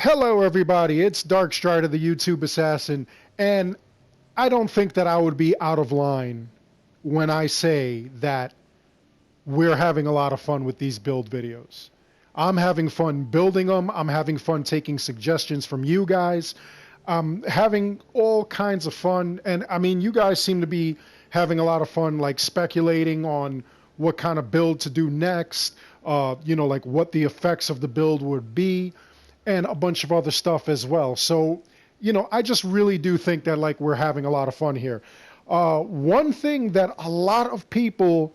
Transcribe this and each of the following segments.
Hello, everybody. It's Darkstrider, the YouTube assassin, and I don't think that I would be out of line when I say that we're having a lot of fun with these build videos. I'm having fun building them. I'm having fun taking suggestions from you guys. I'm having all kinds of fun, and I mean, you guys seem to be having a lot of fun, like speculating on what kind of build to do next. Like what the effects of the build would be, and a bunch of other stuff as well. So, I just really do think that like we're having a lot of fun here. One thing that a lot of people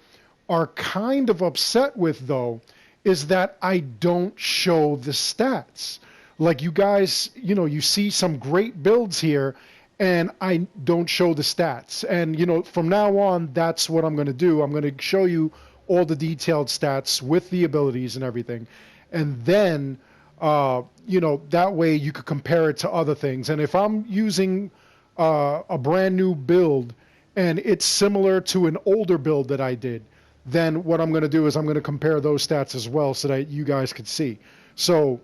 are kind of upset with, though, is that I don't show the stats. Like you guys, you see some great builds here, and I don't show the stats. And, from now on, that's what I'm going to do. I'm going to show you all the detailed stats with the abilities and everything. And then, that way you could compare it to other things. And if I'm using a brand new build and it's similar to an older build that I did, then what I'm going to do is I'm going to compare those stats as well so that you guys could see. So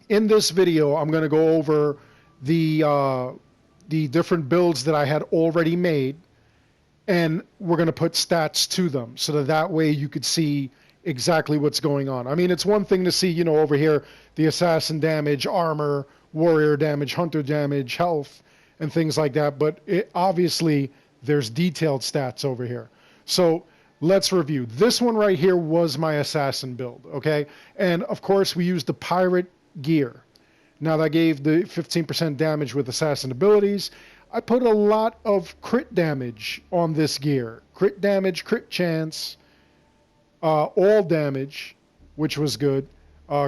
in this video, I'm going to go over the different builds that I had already made, and we're going to put stats to them so that way you could see exactly what's going on. I mean, it's one thing to see, over here, the assassin damage, armor, warrior damage, hunter damage, health, and things like that, but obviously there's detailed stats over here. So let's review. This one right here was my assassin build, okay? And of course we used the pirate gear. Now that gave the 15% damage with assassin abilities. I put a lot of crit damage on this gear. Crit damage, crit chance, all damage, which was good.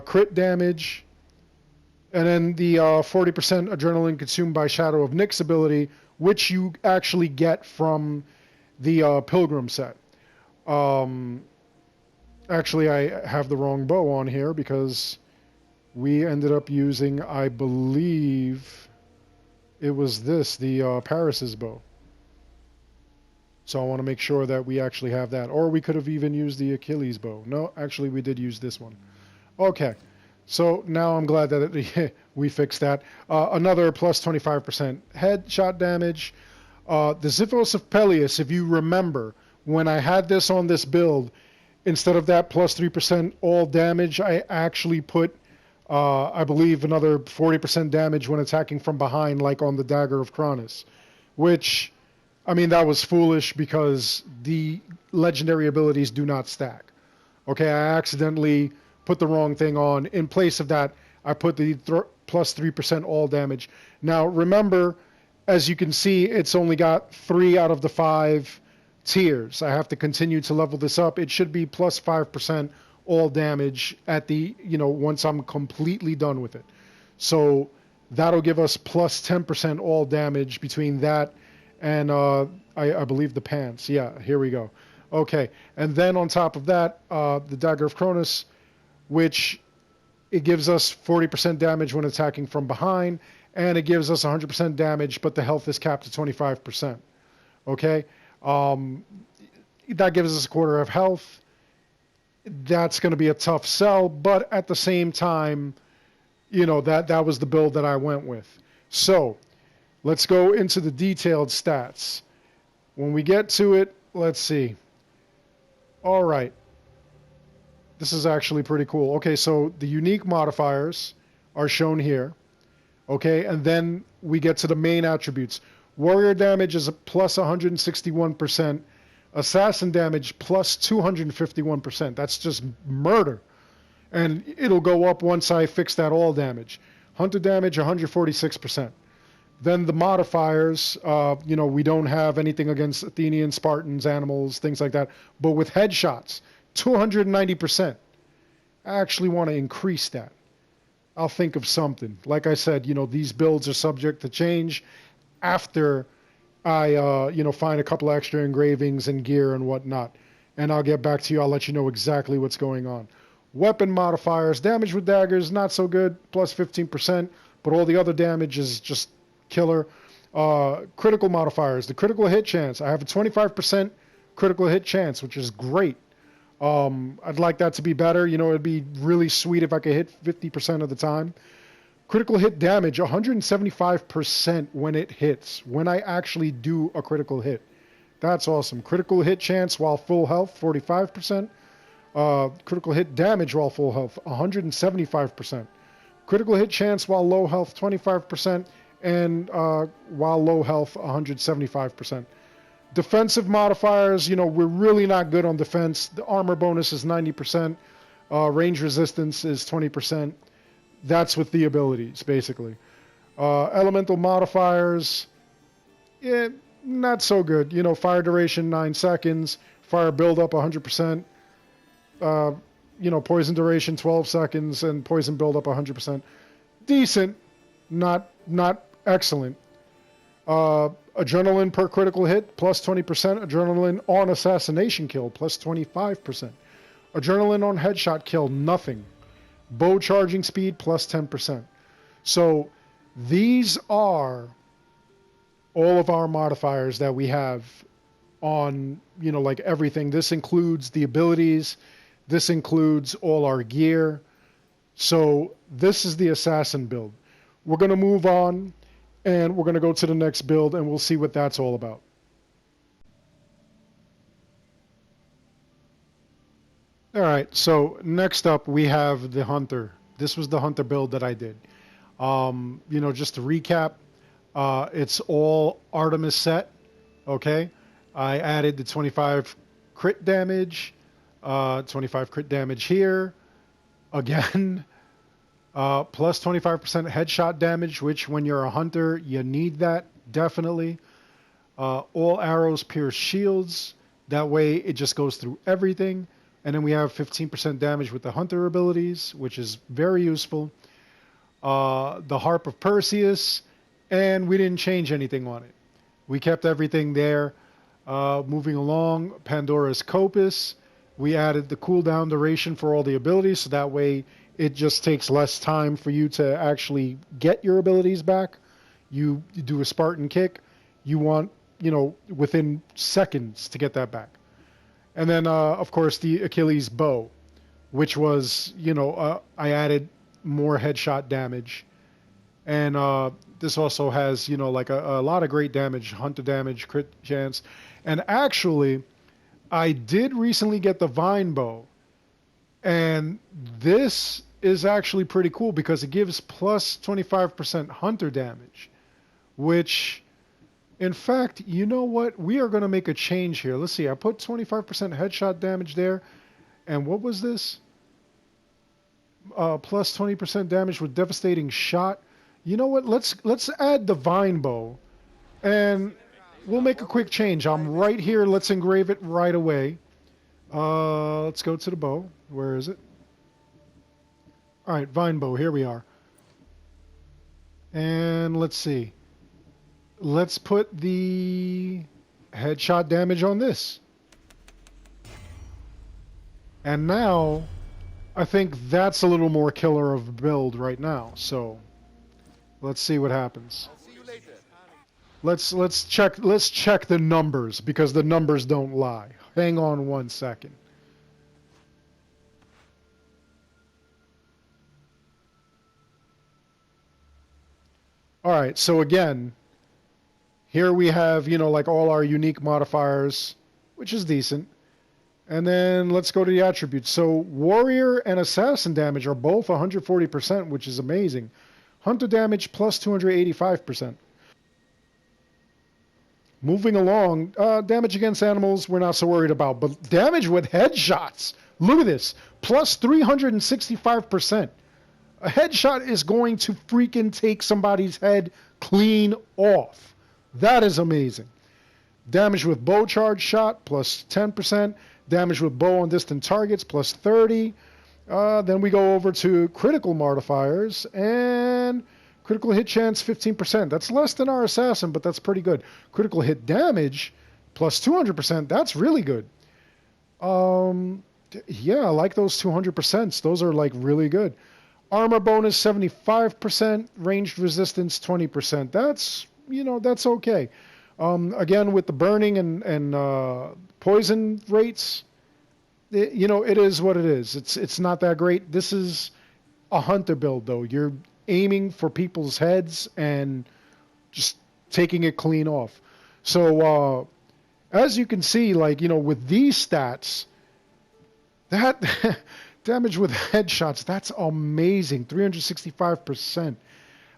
Crit damage, and then the 40% adrenaline consumed by Shadow of Nyx's ability, which you actually get from the Pilgrim set. Actually, I have the wrong bow on here because we ended up using, I believe, it was the Paris's bow. So I want to make sure that we actually have that. Or we could have even used the Achilles bow. No, actually we did use this one. Okay, so now I'm glad that we fixed that. Another plus 25% headshot damage. The Xiphos of Peleus, if you remember, when I had this on this build, instead of that plus 3% all damage, I actually put, I believe, another 40% damage when attacking from behind, like on the Dagger of Cronus. Which, I mean, that was foolish because the legendary abilities do not stack. Okay, I accidentally put the wrong thing on. In place of that, I put the plus 3% all damage. Now, remember, as you can see, it's only got 3 out of the 5 tiers. I have to continue to level this up. It should be plus 5% all damage at the, once I'm completely done with it. So that'll give us plus 10% all damage between that and I believe the pants. Yeah, here we go. Okay, and then on top of that, the Dagger of Cronus, which it gives us 40% damage when attacking from behind, and it gives us 100% damage, but the health is capped to 25%. Okay, that gives us a quarter of health. That's going to be a tough sell, but at the same time, that was the build that I went with. So let's go into the detailed stats. When we get to it, let's see. All right. This is actually pretty cool. Okay, so the unique modifiers are shown here. Okay, and then we get to the main attributes. Warrior damage is a plus 161%. Assassin damage plus 251%. That's just murder. And it'll go up once I fix that all damage. Hunter damage, 146%. Then the modifiers, we don't have anything against Athenians, Spartans, animals, things like that. But with headshots, 290%. I actually want to increase that. I'll think of something. Like I said, these builds are subject to change after I, find a couple extra engravings and gear and whatnot. And I'll get back to you. I'll let you know exactly what's going on. Weapon modifiers, damage with daggers, not so good, plus 15%. But all the other damage is just killer. Critical modifiers, the critical hit chance. I have a 25% critical hit chance, which is great. I'd like that to be better. It'd be really sweet if I could hit 50% of the time. Critical hit damage, 175% when it hits, when I actually do a critical hit. That's awesome. Critical hit chance while full health, 45%. Critical hit damage while full health, 175%. Critical hit chance while low health, 25%. And while low health, 175%. Defensive modifiers, you know, we're really not good on defense. The armor bonus is 90%. Range resistance is 20%. That's with the abilities, basically. Elemental modifiers, yeah, not so good. You know, fire duration, 9 seconds. Fire buildup, 100%. You know, poison duration, 12 seconds. And poison buildup, 100%. Decent, not excellent. Adrenaline per critical hit, plus 20%. Adrenaline on assassination kill, plus 25%. Adrenaline on headshot kill, nothing. Bow charging speed, plus 10%. So these are all of our modifiers that we have on, you know, like everything. This includes the abilities. This includes all our gear. So this is the assassin build. We're going to move on, and we're going to go to the next build, and we'll see what that's all about. All right, so next up we have the Hunter. This was the Hunter build that I did. You know, just to recap, it's all Artemis set, okay? I added the 25 crit damage, 25 crit damage here. Again, plus 25% headshot damage, which when you're a Hunter, you need that, definitely. All arrows pierce shields. That way it just goes through everything. And then we have 15% damage with the Hunter abilities, which is very useful. The Harp of Perseus, and we didn't change anything on it. We kept everything there. Moving along, Pandora's Copus. We added the cooldown duration for all the abilities, so that way it just takes less time for you to actually get your abilities back. You do a Spartan kick, you want, you know, within seconds to get that back. And then, of course, the Achilles bow, which was, you know, I added more headshot damage. And this also has, you know, like a lot of great damage, Hunter damage, crit chance. And actually, I did recently get the Vine bow. And this is actually pretty cool because it gives plus 25% Hunter damage, which... In fact, you know what? We are going to make a change here. Let's see. I put 25% headshot damage there. And what was this? Plus 20% damage with devastating shot. You know what? Let's add the Vine bow. And we'll make a quick change. I'm right here. Let's engrave it right away. Let's go to the bow. Where is it? All right, Vine bow. Here we are. And let's see. Let's put the headshot damage on this. And now, I think that's a little more killer of a build right now. So, let's see what happens. Let's check the numbers because the numbers don't lie. Hang on 1 second. All right, so again, here we have, you know, like all our unique modifiers, which is decent. And then let's go to the attributes. So warrior and assassin damage are both 140%, which is amazing. Hunter damage plus 285%. Moving along, damage against animals we're not so worried about. But damage with headshots, look at this, plus 365%. A headshot is going to freaking take somebody's head clean off. That is amazing. Damage with bow charge shot, plus 10%. Damage with bow on distant targets, plus 30. Then we go over to critical modifiers, and critical hit chance, 15%. That's less than our assassin, but that's pretty good. Critical hit damage, plus 200%. That's really good. Yeah, I like those 200%. Those are like really good. Armor bonus, 75%. Ranged resistance, 20%. That's... you know, that's okay. Again, with the burning and poison rates, you know, it is what it is. It's not that great. This is a Hunter build, though. aiming for people's heads and just taking it clean off. So as you can see, like, you know, with these stats, that damage with headshots, that's amazing. 365%.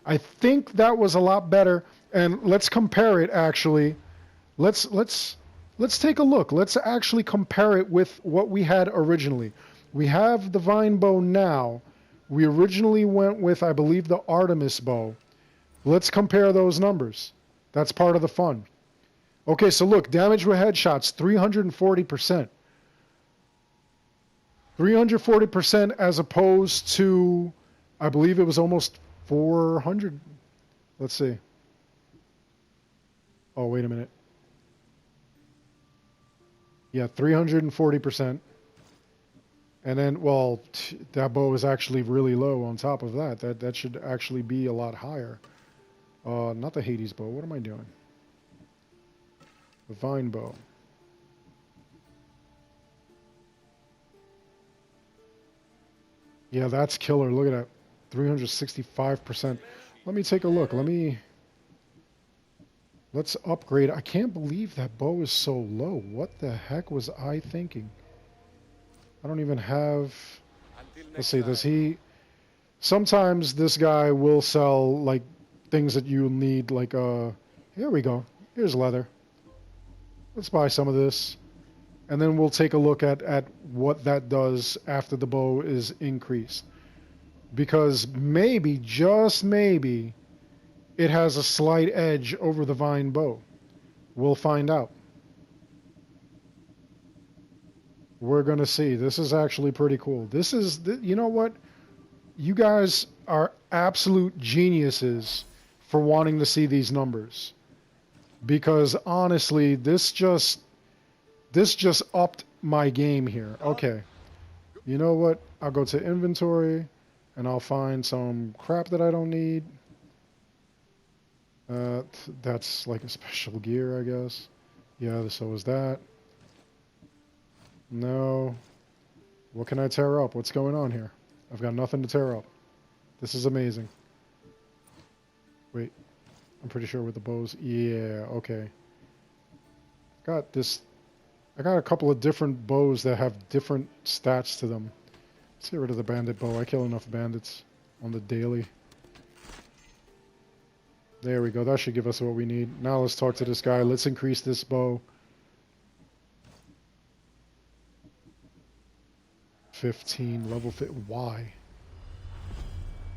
I think that was a lot better. And let's compare it, actually. Let's take a look. Let's actually compare it with what we had originally. We have the vine bow now. We originally went with, I believe, the Artemis bow. Let's compare those numbers. That's part of the fun. Okay, so look, damage with headshots, 340%. 340% as opposed to, I believe it was almost 400. Let's see. Oh, wait a minute. Yeah, 340%. And then, well, that bow is actually really low on top of that. That should actually be a lot higher. Not the Hades bow. What am I doing? The vine bow. Yeah, that's killer. Look at that. 365%. Let me take a look. Let's upgrade. I can't believe that bow is so low. What the heck was I thinking? I don't even have... Let's see, does he... Sometimes this guy will sell, like, things that you need, like, here we go. Here's leather. Let's buy some of this. And then we'll take a look at what that does after the bow is increased. Because maybe, just maybe, it has a slight edge over the vine bow. We'll find out. We're going to see. This is actually pretty cool. This is, you know what? You guys are absolute geniuses for wanting to see these numbers. Because honestly, this just upped my game here. Okay. You know what? I'll go to inventory and I'll find some crap that I don't need. That's like a special gear, I guess. Yeah, so is that. No. What can I tear up? What's going on here? I've got nothing to tear up. This is amazing. Wait. I'm pretty sure with the bows. Yeah, okay. Got this. I got a couple of different bows that have different stats to them. Let's get rid of the bandit bow. I kill enough bandits on the daily. There we go. That should give us what we need. Now let's talk to this guy. Let's increase this bow. 15, level fit. Why?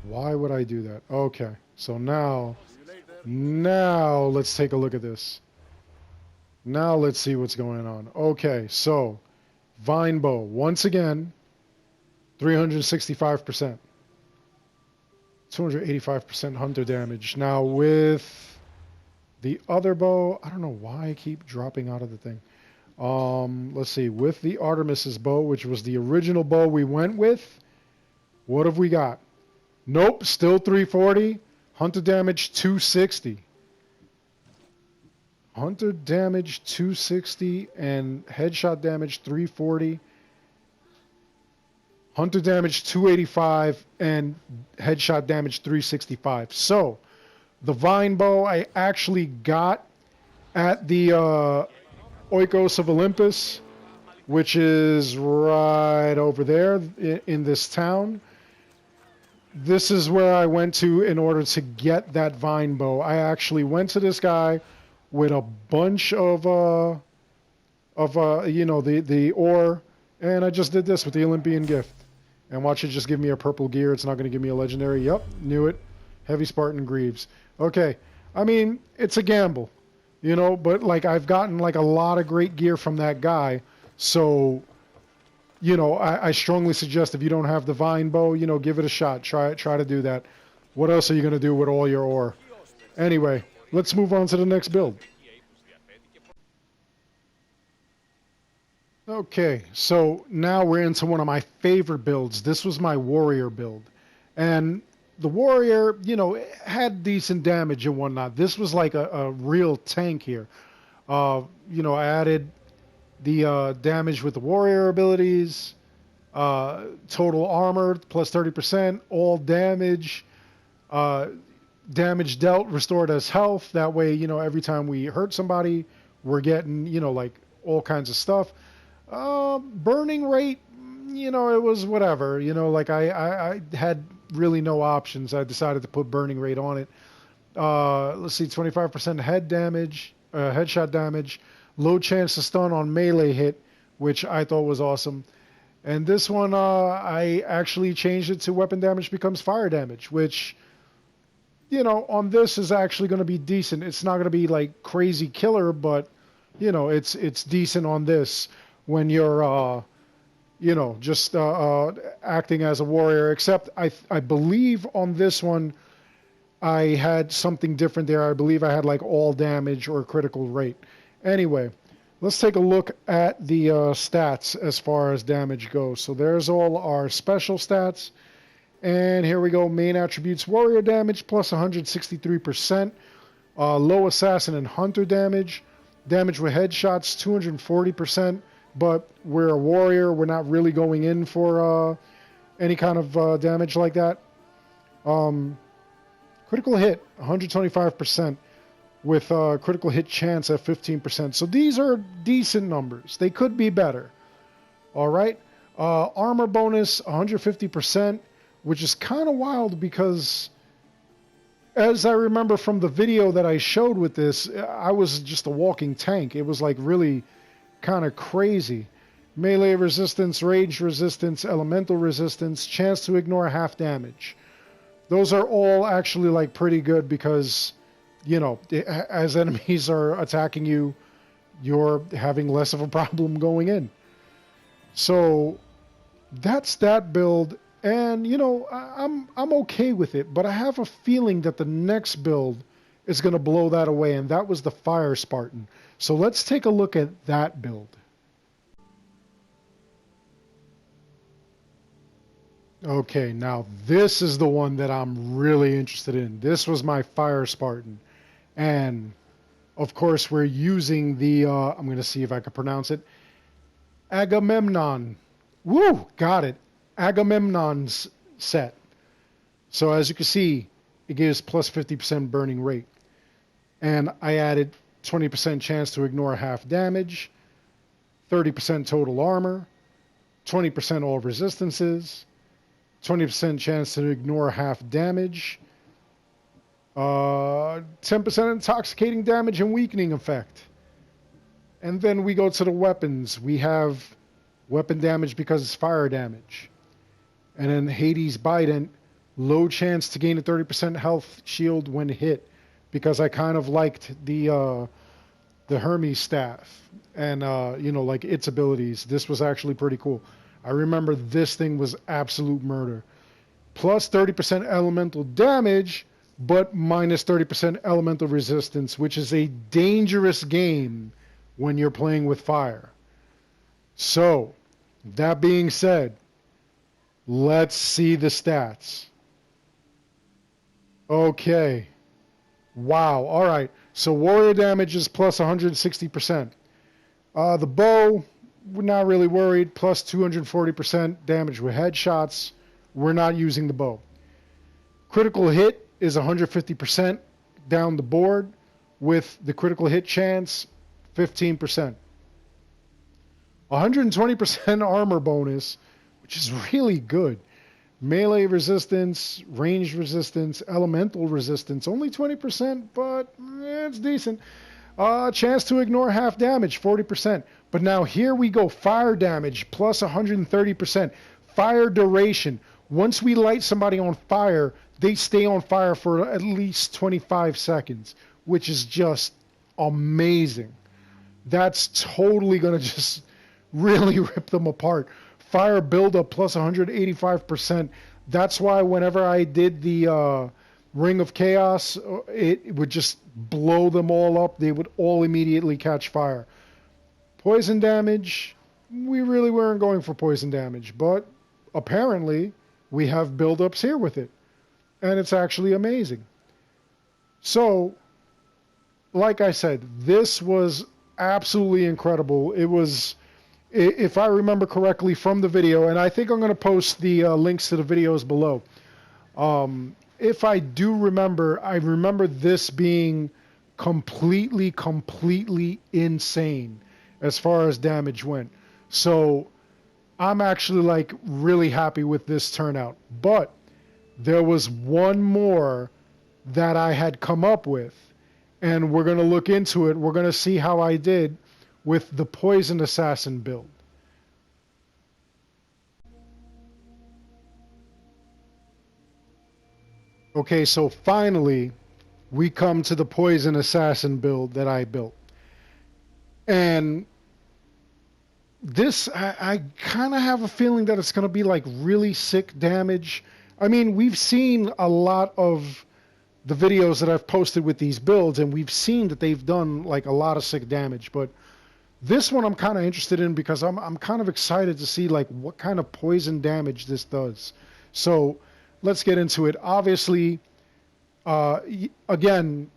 Why would I do that? Okay. So now let's take a look at this. Now let's see what's going on. Okay, so vine bow. Once again, 365%. 285% hunter damage. Now with the other bow, I don't know why I keep dropping out of the thing. Let's see. With the Artemis's bow, which was the original bow we went with, what have we got? Nope, still 340. Hunter damage 260. Hunter damage 260 and headshot damage 340. Hunter damage 285 and headshot damage 365. So, the vine bow I actually got at the Oikos of Olympus, which is right over there in this town. This is where I went to in order to get that vine bow. I actually went to this guy with a bunch of you know, the ore, and I just did this with the Olympian gift. And watch it just give me a purple gear. It's not going to give me a legendary. Yep, knew it. Heavy Spartan Greaves. Okay, I mean, it's a gamble, you know, but like I've gotten like a lot of great gear from that guy. So, you know, I strongly suggest if you don't have the vine bow, you know, give it a shot. Try to do that. What else are you going to do with all your ore? Anyway, let's move on to the next build. Okay, so now we're into one of my favorite builds. This was my warrior build. And the warrior, you know, had decent damage and whatnot. This was like a real tank here. You know, I added the damage with the warrior abilities, total armor plus 30%, all damage, Uh, damage dealt restored as health. That way, every time we hurt somebody, we're getting, like all kinds of stuff. Burning rate, it was whatever. Like I had really no options. I decided to put burning rate on it. Let's see, 25% head damage, headshot damage, low chance to stun on melee hit, which I thought was awesome. And this one, I actually changed it to weapon damage becomes fire damage, which, on this is actually going to be decent. It's not going to be like crazy killer, but, it's decent on this when you're, just acting as a warrior. Except I believe on this one, I had something different there. I believe I had like all damage or critical rate. Anyway, let's take a look at the stats as far as damage goes. So there's all our special stats. And here we go. Main attributes, warrior damage plus 163%. Low assassin and hunter damage. Damage with headshots 240%. But we're a warrior. We're not really going in for any kind of damage like that. Critical hit, 125%, with critical hit chance at 15%. So these are decent numbers. They could be better. All right. Armor bonus, 150%, which is kind of wild because, as I remember from the video that I showed with this, I was just a walking tank. It was like really kind of crazy. Melee resistance, rage resistance, elemental resistance, chance to ignore half damage. Those are all actually like pretty good because, as enemies are attacking you, you're having less of a problem going in. So that's that build. And, I'm okay with it, but I have a feeling that the next build is going to blow that away. And that was the Fire Spartan. So let's take a look at that build. Okay, now this is the one that I'm really interested in. This was my Fire Spartan. And, of course, we're using the, I'm going to see if I can pronounce it, Agamemnon. Woo! Got it. Agamemnon's set. So, as you can see, it gives plus 50% burning rate. And I added 20% chance to ignore half damage, 30% total armor, 20% all resistances, 20% chance to ignore half damage, 10% intoxicating damage and weakening effect. And then we go to the weapons. We have weapon damage because it's fire damage. And then Hades Bident, low chance to gain a 30% health shield when hit, because I kind of liked the Hermes staff and, like its abilities. This was actually pretty cool. I remember this thing was absolute murder. Plus 30% elemental damage, but minus 30% elemental resistance, which is a dangerous game when you're playing with fire. So, that being said, let's see the stats. Okay. Wow. All right. So, warrior damage is plus 160%. The bow, we're not really worried. Plus 240% damage with headshots. We're not using the bow. Critical hit is 150% down the board with the critical hit chance 15%. 120% armor bonus, which is really good. Melee resistance, range resistance, elemental resistance, only 20%, but it's decent. Chance to ignore half damage, 40%. But now here we go, fire damage, plus 130%. Fire duration. Once we light somebody on fire, they stay on fire for at least 25 seconds, which is just amazing. That's totally going to just really rip them apart. Fire buildup plus 185%. That's why whenever I did the Ring of Chaos, it would just blow them all up. They would all immediately catch fire. Poison damage, we really weren't going for poison damage, but apparently we have buildups here with it. And it's actually amazing. So, like I said, this was absolutely incredible. It was, if I remember correctly from the video, and I think I'm going to post the links to the videos below. if I do remember, I remember this being completely insane as far as damage went. So I'm actually like really happy with this turnout. But there was one more that I had come up with, and we're going to look into it. We're going to see how I did with the Poison Assassin build. Okay, so finally we come to the Poison Assassin build that I built. And this, I kind of have a feeling that it's going to be like really sick damage. I mean, we've seen a lot of the videos that I've posted with these builds, and we've seen that they've done like a lot of sick damage. But this one I'm kind of interested in because I'm kind of excited to see like what kind of poison damage this does. So let's get into it. Obviously, again,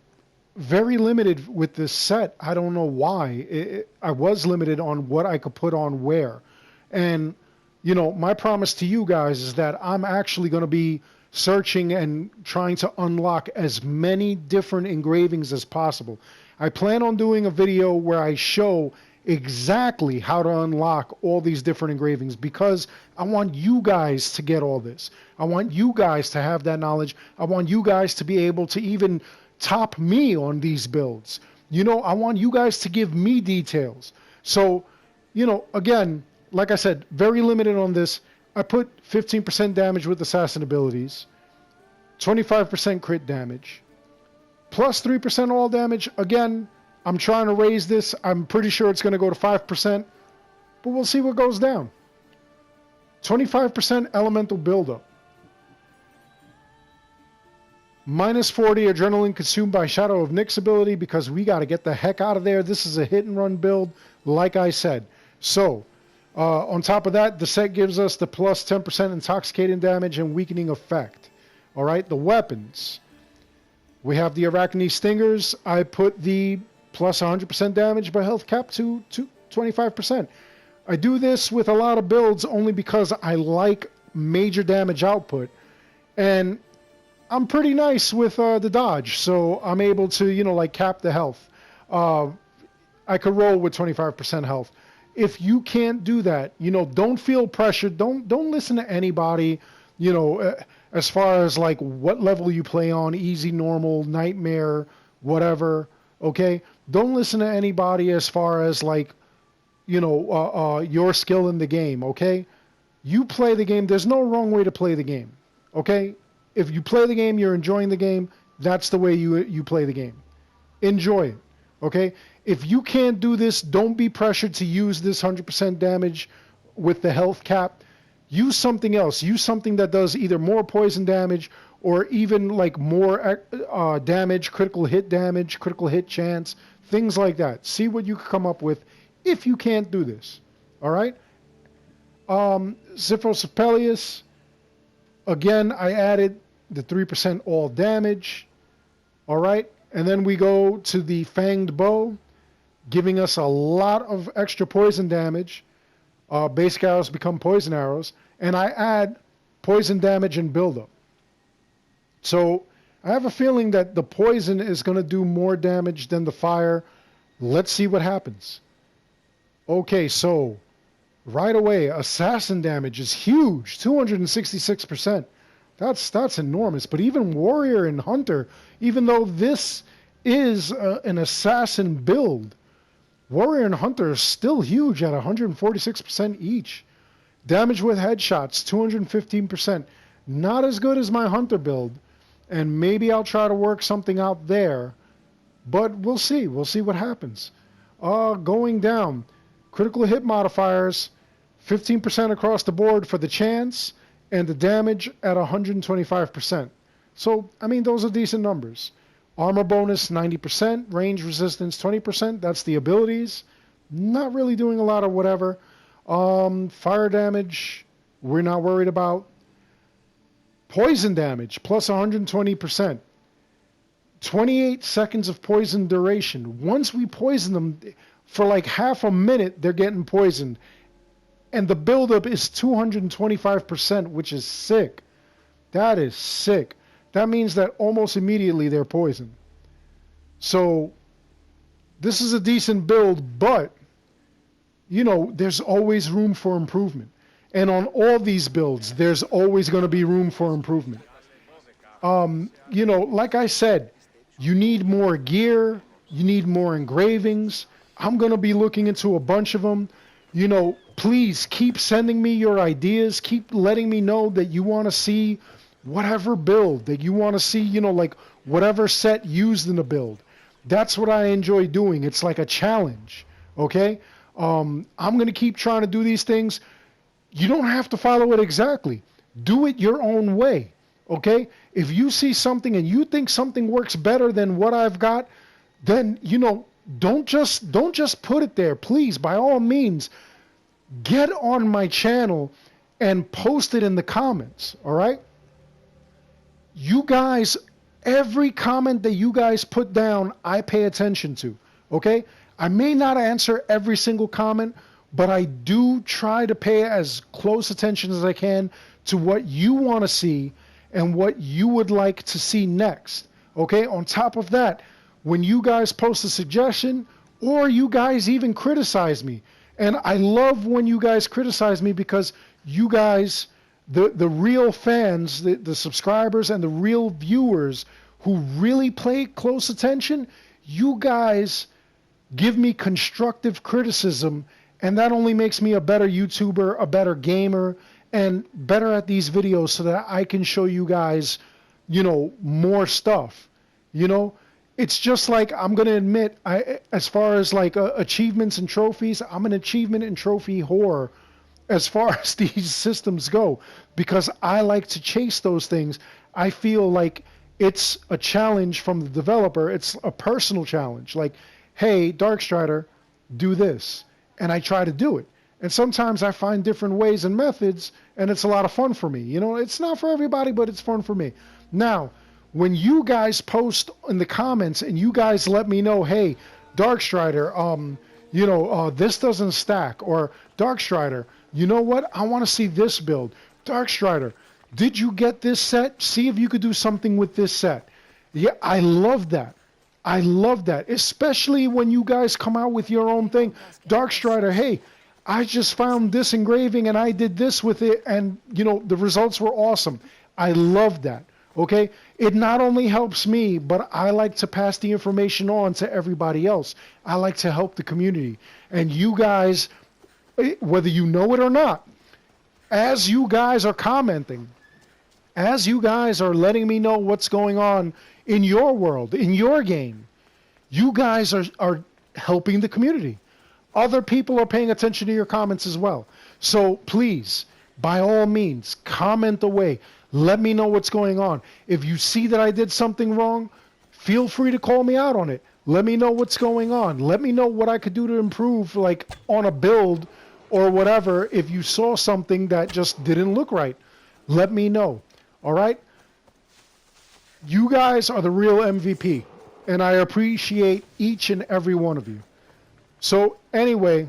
very limited with this set. I don't know why. I was limited on what I could put on where. And, you know, my promise to you guys is that I'm actually going to be searching and trying to unlock as many different engravings as possible. I plan on doing a video where I show exactly how to unlock all these different engravings because I want you guys to get all this. I want you guys to have that knowledge. I want you guys to be able to even top me on these builds. You know, I want you guys to give me details. So, you know, again, like I said, very limited on this. I put 15% damage with assassin abilities, 25% crit damage, plus 3% all damage. Again, I'm trying to raise this. I'm pretty sure it's going to go to 5%, but we'll see what goes down. 25% elemental buildup. Minus 40 adrenaline consumed by Shadow of Nyx's ability because we got to get the heck out of there. This is a hit and run build, like I said. So, on top of that, the set gives us the plus 10% intoxicating damage and weakening effect. All right, the weapons. We have the Arachne Stingers. I put the plus 100% damage by health cap to 25%. I do this with a lot of builds only because I like major damage output. And I'm pretty nice with the dodge, so I'm able to, you know, like cap the health. I could roll with 25% health. If you can't do that, you know, don't feel pressured. Don't listen to anybody, you know, as far as like what level you play on, easy, normal, nightmare, whatever, okay? Don't listen to anybody as far as like, you know, your skill in the game, okay? You play the game. There's no wrong way to play the game, okay? If you play the game, you're enjoying the game, that's the way you play the game. Enjoy it, okay? If you can't do this, don't be pressured to use this 100% damage with the health cap. Use something else. Use something that does either more poison damage or even like more damage, critical hit chance, things like that. See what you can come up with if you can't do this, all right? Xiphosepelius, again, I added the 3% all damage, all right? And then we go to the Fanged Bow, giving us a lot of extra poison damage. Basic arrows become poison arrows. And I add poison damage and buildup. So I have a feeling that the poison is going to do more damage than the fire. Let's see what happens. Okay, so right away, assassin damage is huge, 266%. That's enormous. But even warrior and hunter, even though this is an assassin build, warrior and hunter are still huge at 146% each. Damage with headshots, 215%. Not as good as my hunter build. And maybe I'll try to work something out there. But we'll see. We'll see what happens. Going down. Critical hit modifiers, 15% across the board for the chance. And the damage at 125%. So, I mean, those are decent numbers. Armor bonus, 90%. Range resistance, 20%. That's the abilities. Not really doing a lot of whatever. Fire damage, we're not worried about. Poison damage, plus 120%. 28 seconds of poison duration. Once we poison them, for like half a minute, they're getting poisoned. And the buildup is 225%, which is sick. That is sick. that means that almost immediately they're poisoned. So this is a decent build, but there's always room for improvement. And on all these builds, there's always going to be room for improvement. Like I said, you need more gear, you need more engravings. I'm going to be looking into a bunch of them. Please keep sending me your ideas. Keep letting me know that you want to see whatever build, that you want to see, like whatever set used in the build. That's what I enjoy doing. It's like a challenge, okay? I'm going to keep trying to do these things. You don't have to follow it exactly. Do it your own way, okay? If you see something and you think something works better than what I've got, then, don't just put it there. Please, by all means, get on my channel and post it in the comments, all right? You guys, every comment that you guys put down, I pay attention to, okay? I may not answer every single comment, but I do try to pay as close attention as I can to what you want to see and what you would like to see next, okay? On top of that, when you guys post a suggestion or you guys even criticize me, and I love when you guys criticize me because you guys, the real fans, the subscribers and the real viewers who really pay close attention, you guys give me constructive criticism, and that only makes me a better YouTuber, a better gamer, and better at these videos so that I can show you guys, more stuff. It's just like, I'm going to admit, as far as like achievements and trophies, I'm an achievement and trophy whore as far as these systems go, because I like to chase those things. I feel like it's a challenge from the developer. It's a personal challenge. Like, hey, Darkstrider, do this. And I try to do it. And sometimes I find different ways and methods, and it's a lot of fun for me. It's not for everybody, but it's fun for me. Now, when you guys post in the comments and you guys let me know, hey, Darkstrider, this doesn't stack, or Darkstrider, you know what? I want to see this build. Darkstrider, did you get this set? See if you could do something with this set. Yeah, I love that. I love that, especially when you guys come out with your own thing. Darkstrider, hey, I just found this engraving and I did this with it, and the results were awesome. I love that. Okay, it not only helps me, but I like to pass the information on to everybody else. I like to help the community. And you guys, whether you know it or not, as you guys are commenting, as you guys are letting me know what's going on in your world, in your game, you guys are helping the community. Other people are paying attention to your comments as well. So please, by all means, comment away. Let me know what's going on. If you see that I did something wrong, feel free to call me out on it. Let me know what's going on. Let me know what I could do to improve, like on a build or whatever. If you saw something that just didn't look right, let me know. All right? You guys are the real MVP, and I appreciate each and every one of you. So anyway,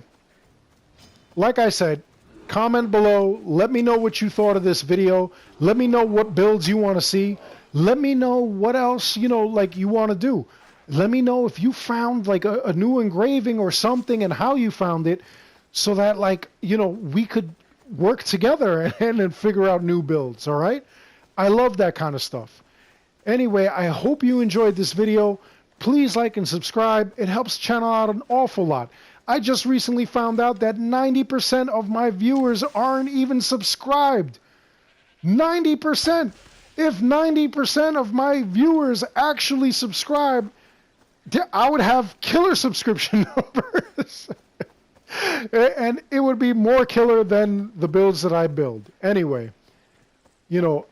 like I said, comment below. Let me know what you thought of this video. Let me know what builds you want to see. Let me know what else, like you want to do. Let me know if you found like a new engraving or something and how you found it, so that like, we could work together and figure out new builds, all right? I love that kind of stuff. Anyway, I hope you enjoyed this video. Please like and subscribe. It helps the channel out an awful lot. I just recently found out that 90% of my viewers aren't even subscribed. 90%. If 90% of my viewers actually subscribe, I would have killer subscription numbers. And it would be more killer than the builds that I build. Anyway,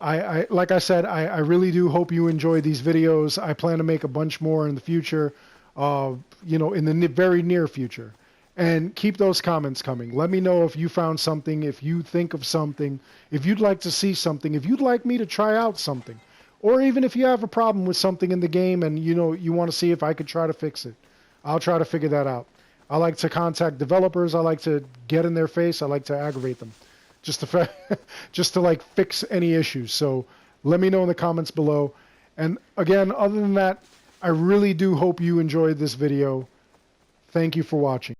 I like I said, I really do hope you enjoy these videos. I plan to make a bunch more in the future, in the very near future. And keep those comments coming. Let me know if you found something, if you think of something, if you'd like to see something, if you'd like me to try out something, or even if you have a problem with something in the game and you want to see if I could try to fix it. I'll try to figure that out. I like to contact developers. I like to get in their face. I like to aggravate them, just to like fix any issues. So let me know in the comments below. And again, other than that, I really do hope you enjoyed this video. Thank you for watching.